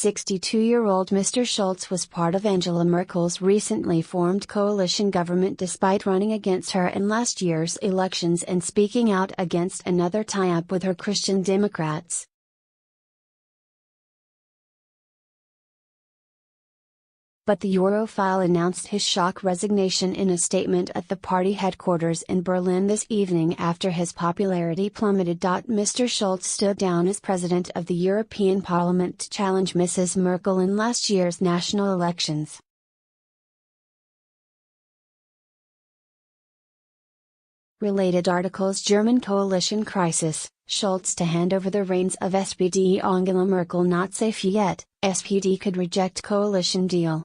62-year-old Mr Schulz was part of Angela Merkel's recently formed coalition government despite running against her in last year's elections and speaking out against another tie-up with her Christian Democrats. But the Europhile announced his shock resignation in a statement at the party headquarters in Berlin this evening after his popularity plummeted. Mr Schulz stood down as president of the European Parliament to challenge Mrs Merkel in last year's national elections. Related articles: German coalition crisis, Schulz to hand over the reins of SPD. Angela Merkel not safe yet, SPD could reject coalition deal.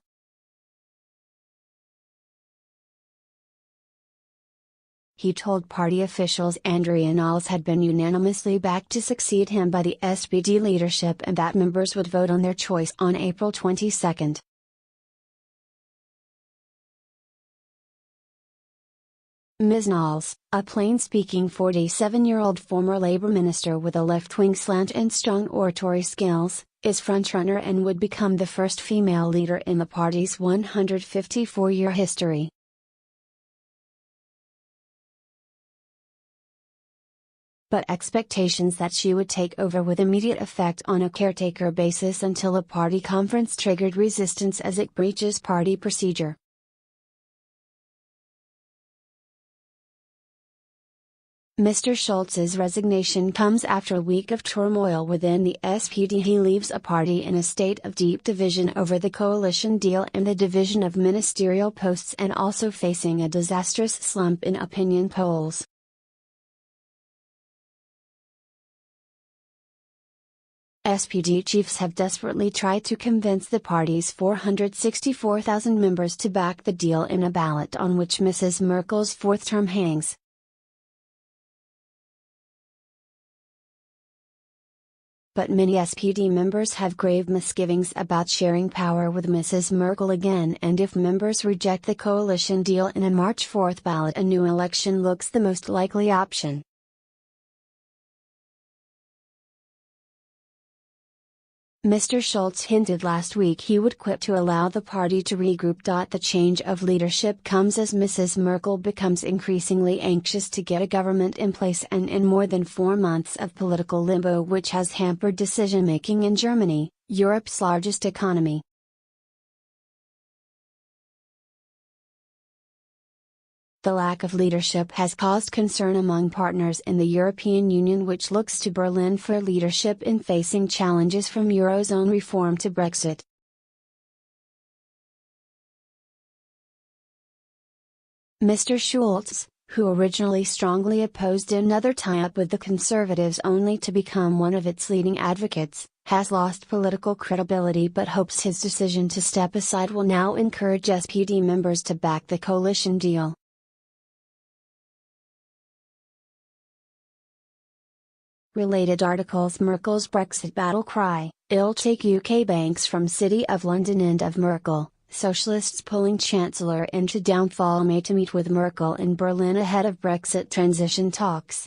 He told party officials Andrea Nahles had been unanimously backed to succeed him by the SPD leadership and that members would vote on their choice on April 22. Ms Nahles, a plain-speaking 47-year-old former Labour minister with a left-wing slant and strong oratory skills, is frontrunner and would become the first female leader in the party's 154-year history. But expectations that she would take over with immediate effect on a caretaker basis until a party conference triggered resistance as it breaches party procedure. Mr Schulz's resignation comes after a week of turmoil within the SPD. He leaves a party in a state of deep division over the coalition deal and the division of ministerial posts, and also facing a disastrous slump in opinion polls. SPD chiefs have desperately tried to convince the party's 464,000 members to back the deal in a ballot on which Mrs Merkel's fourth term hangs. But many SPD members have grave misgivings about sharing power with Mrs Merkel again, and if members reject the coalition deal in a March 4 ballot, a new election looks the most likely option. Mr Schulz hinted last week he would quit to allow the party to regroup. The change of leadership comes as Mrs Merkel becomes increasingly anxious to get a government in place and in more than 4 months of political limbo which has hampered decision-making in Germany, Europe's largest economy. The lack of leadership has caused concern among partners in the European Union, which looks to Berlin for leadership in facing challenges from Eurozone reform to Brexit. Mr Schulz, who originally strongly opposed another tie-up with the Conservatives only to become one of its leading advocates, has lost political credibility but hopes his decision to step aside will now encourage SPD members to back the coalition deal. Related articles: Merkel's Brexit battle cry, it'll take UK banks from City of London and of Merkel, Socialists pulling Chancellor into downfall. May to meet with Merkel in Berlin ahead of Brexit transition talks.